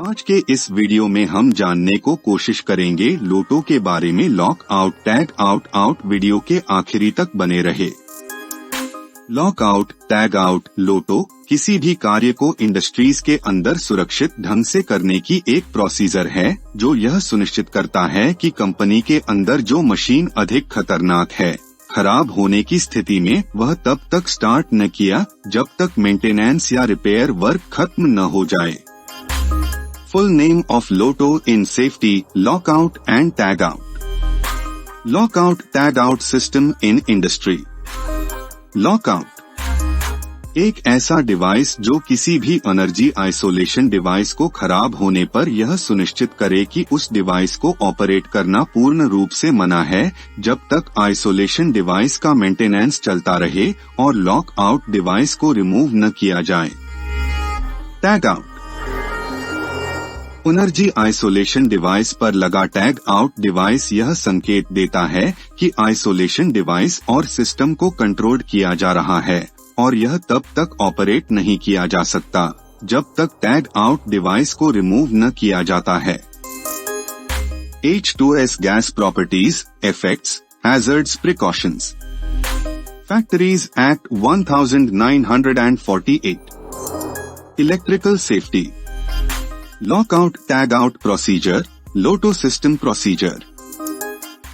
आज के इस वीडियो में हम जानने को कोशिश करेंगे लोटो के बारे में। Lock out tag out video के आखिरी तक बने रहे। लॉक आउट टैग आउट लोटो किसी भी कार्य को इंडस्ट्रीज के अंदर सुरक्षित ढंग से करने की एक प्रोसीजर है जो यह सुनिश्चित करता है कि कंपनी के अंदर जो मशीन अधिक खतरनाक है, खराब होने की स्थिति में वह तब तक स्टार्ट न किया जब तक मेंटेनेंस या रिपेयर वर्क खत्म न हो जाए। Full name of Lotte in safety, lockout and tag out. Lockout tag out system in industry. Lockout एक ऐसा डिवाइस जो किसी भी एनर्जी आइसोलेशन डिवाइस को खराब होने पर यह सुनिश्चित करे कि उस डिवाइस को ऑपरेट करना पूर्ण रूप से मना है जब तक आइसोलेशन डिवाइस का मेंटेनेंस चलता रहे और लॉक आउट डिवाइस को रिमूव न किया जाए। Tag out energy isolation device पर लगा टैग आउट डिवाइस यह संकेत देता है कि आइसोलेशन डिवाइस और सिस्टम को कंट्रोल किया जा रहा है और यह तब तक ऑपरेट नहीं किया जा सकता जब तक टैग आउट डिवाइस को रिमूव न किया जाता है। H2S gas properties, effects, hazards, precautions. Factories act 1948। Electrical safety. Lockout tag out procedure, LOTO system procedure.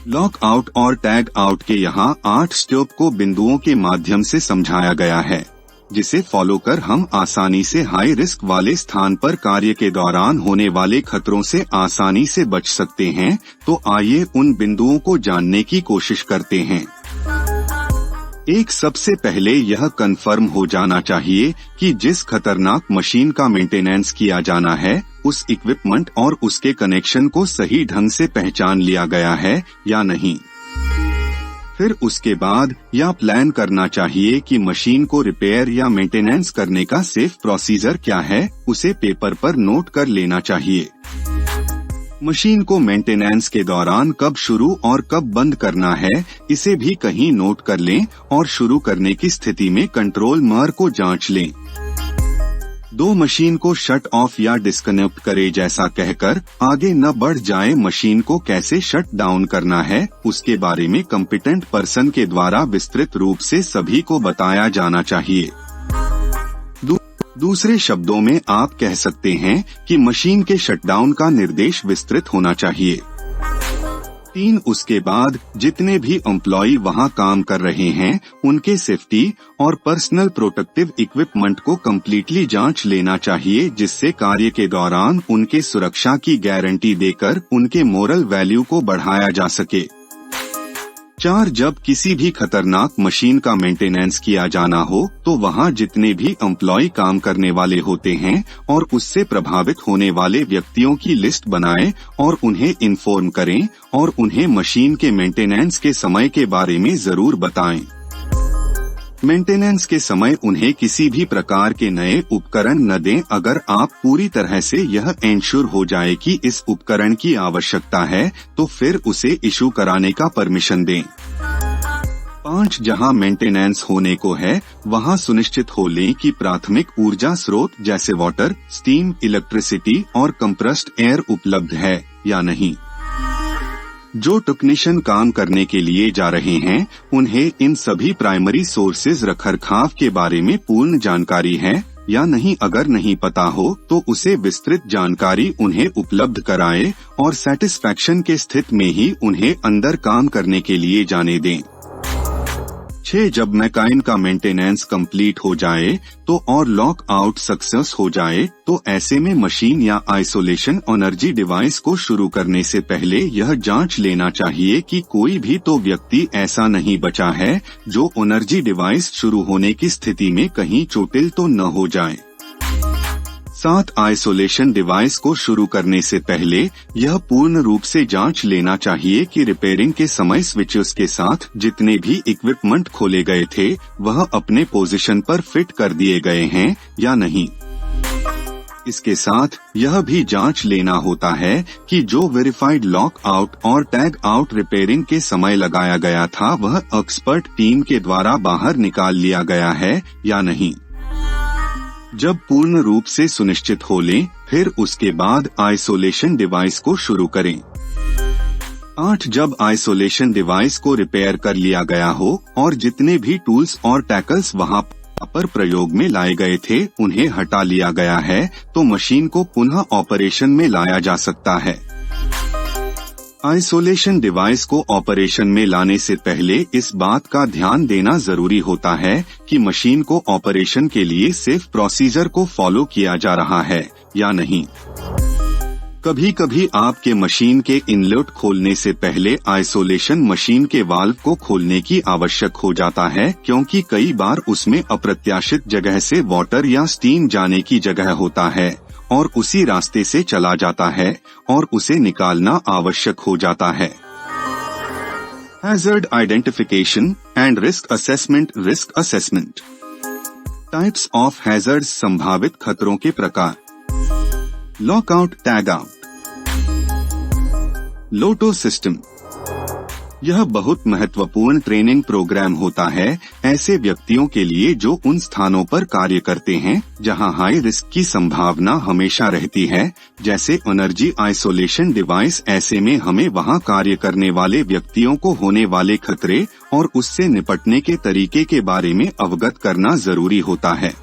Lock out और टैग आउट के यहाँ 8 स्टेप को बिंदुओं के माध्यम से समझाया गया है जिसे फॉलो कर हम आसानी से हाई रिस्क वाले स्थान पर कार्य के दौरान होने वाले खतरों से आसानी से बच सकते हैं। तो आइए उन बिंदुओं को जानने की कोशिश करते हैं। एक, सबसे पहले यह कंफर्म हो जाना चाहिए कि जिस खतरनाक मशीन का मेंटेनेंस किया जाना है उस इक्विपमेंट और उसके कनेक्शन को सही ढंग से पहचान लिया गया है या नहीं। फिर उसके बाद यह प्लान करना चाहिए कि मशीन को रिपेयर या मेंटेनेंस करने का सेफ प्रोसीजर क्या है, उसे पेपर पर नोट कर लेना चाहिए। मशीन को मेंटेनेंस के दौरान कब शुरू और कब बंद करना है इसे भी कहीं नोट कर लें और शुरू करने की स्थिति में कंट्रोल मार को जांच लें। 2 मशीन को शट ऑफ या डिस्कनेक्ट करे जैसा कहकर आगे न बढ़ जाए। मशीन को कैसे शट डाउन करना है उसके बारे में कॉम्पिटेंट पर्सन के द्वारा विस्तृत रूप से सभी को बताया जाना चाहिए। दूसरे शब्दों में आप कह सकते हैं कि मशीन के शटडाउन का निर्देश विस्तृत होना चाहिए। 3, उसके बाद जितने भी एम्प्लॉई वहां काम कर रहे हैं उनके सेफ्टी और पर्सनल प्रोटेक्टिव इक्विपमेंट को कम्प्लीटली जांच लेना चाहिए जिससे कार्य के दौरान उनके सुरक्षा की गारंटी देकर उनके मोरल वैल्यू को बढ़ाया जा सके। 4, जब किसी भी खतरनाक मशीन का मेंटेनेंस किया जाना हो तो वहां जितने भी एम्प्लॉय काम करने वाले होते हैं और उससे प्रभावित होने वाले व्यक्तियों की लिस्ट बनाएं और उन्हें इन्फॉर्म करें और उन्हें मशीन के मेंटेनेंस के समय के बारे में जरूर बताएं। मेंटेनेंस के समय उन्हें किसी भी प्रकार के नए उपकरण न दें अगर आप पूरी तरह से यह एंश्योर हो जाए कि इस उपकरण की आवश्यकता है तो फिर उसे इशू कराने का परमिशन दें। 5, जहां मेंटेनेंस होने को है वहां सुनिश्चित हो लें कि प्राथमिक ऊर्जा स्रोत जैसे वाटर, स्टीम, इलेक्ट्रिसिटी और कंप्रेस्ड एयर उपलब्ध है या नहीं। जो टेक्नीशियन काम करने के लिए जा रहे हैं उन्हें इन सभी प्राइमरी सोर्सेज रखरखाव के बारे में पूर्ण जानकारी है या नहीं। अगर नहीं पता हो तो उसे विस्तृत जानकारी उन्हें उपलब्ध कराएं और सेटिस्फैक्शन के स्थिति में ही उन्हें अंदर काम करने के लिए जाने दें। 6, जब मैकाइन का मेंटेनेंस कंप्लीट हो जाए तो और लॉक आउट सक्सेस हो जाए तो ऐसे में मशीन या आइसोलेशन एनर्जी डिवाइस को शुरू करने से पहले यह जांच लेना चाहिए कि कोई भी तो व्यक्ति ऐसा नहीं बचा है जो एनर्जी डिवाइस शुरू होने की स्थिति में कहीं चोटिल तो न हो जाए। 7, आइसोलेशन डिवाइस को शुरू करने से पहले यह पूर्ण रूप से जांच लेना चाहिए कि रिपेयरिंग के समय स्विचेस के साथ जितने भी इक्विपमेंट खोले गए थे वह अपने पोजीशन पर फिट कर दिए गए हैं या नहीं। इसके साथ यह भी जांच लेना होता है कि जो वेरिफाइड लॉक आउट और टैग आउट रिपेयरिंग के समय लगाया गया था वह एक्सपर्ट टीम के द्वारा बाहर निकाल लिया गया है या नहीं। जब पूर्ण रूप से सुनिश्चित हो लें फिर उसके बाद आइसोलेशन डिवाइस को शुरू करें। 8. जब आइसोलेशन डिवाइस को रिपेयर कर लिया गया हो और जितने भी टूल्स और टैकल्स वहां पर प्रयोग में लाए गए थे उन्हें हटा लिया गया है, तो मशीन को पुनः ऑपरेशन में लाया जा सकता है। आइसोलेशन डिवाइस को ऑपरेशन में लाने से पहले इस बात का ध्यान देना जरूरी होता है कि मशीन को ऑपरेशन के लिए सेफ प्रोसीजर को फॉलो किया जा रहा है या नहीं। कभी कभी आपके मशीन के इनलेट खोलने से पहले आइसोलेशन मशीन के वाल्व को खोलने की आवश्यक हो जाता है, क्योंकि कई बार उसमें अप्रत्याशित जगह से वाटर या स्टीम जाने की जगह होता है और उसी रास्ते से चला जाता है और उसे निकालना आवश्यक हो जाता है। Hazard identification and risk assessment. Types of hazards, संभावित खतरों के प्रकार। Lockout tag out. LOTO system. यह बहुत महत्वपूर्ण ट्रेनिंग प्रोग्राम होता है ऐसे व्यक्तियों के लिए जो उन स्थानों पर कार्य करते हैं जहां हाई रिस्क की संभावना हमेशा रहती है, जैसे एनर्जी आइसोलेशन डिवाइस। ऐसे में हमें वहां कार्य करने वाले व्यक्तियों को होने वाले खतरे और उससे निपटने के तरीके के बारे में अवगत करना जरूरी होता है।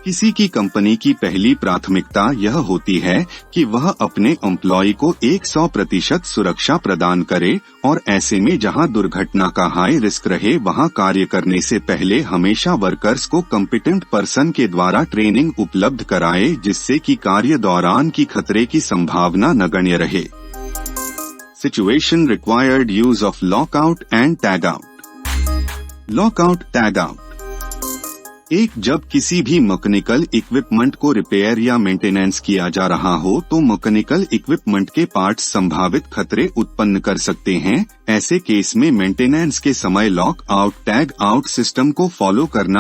किसी की कंपनी की पहली प्राथमिकता यह होती है कि वह अपने एम्प्लॉय को 100% सुरक्षा प्रदान करे और ऐसे में जहां दुर्घटना का हाई रिस्क रहे वहां कार्य करने से पहले हमेशा वर्कर्स को कॉम्पिटेंट पर्सन के द्वारा ट्रेनिंग उपलब्ध कराए, जिससे कि कार्य दौरान की खतरे की संभावना नगण्य रहे। Situation required use of lockout and tag out. Lockout tag out. 1. जब किसी भी मैकेनिकल इक्विपमेंट को रिपेयर या मेंटेनेंस किया जा रहा हो तो मैकेनिकल इक्विपमेंट के पार्ट्स संभावित खतरे उत्पन्न कर सकते हैं। ऐसे केस में मेंटेनेंस के समय lock out tag out system को फॉलो करना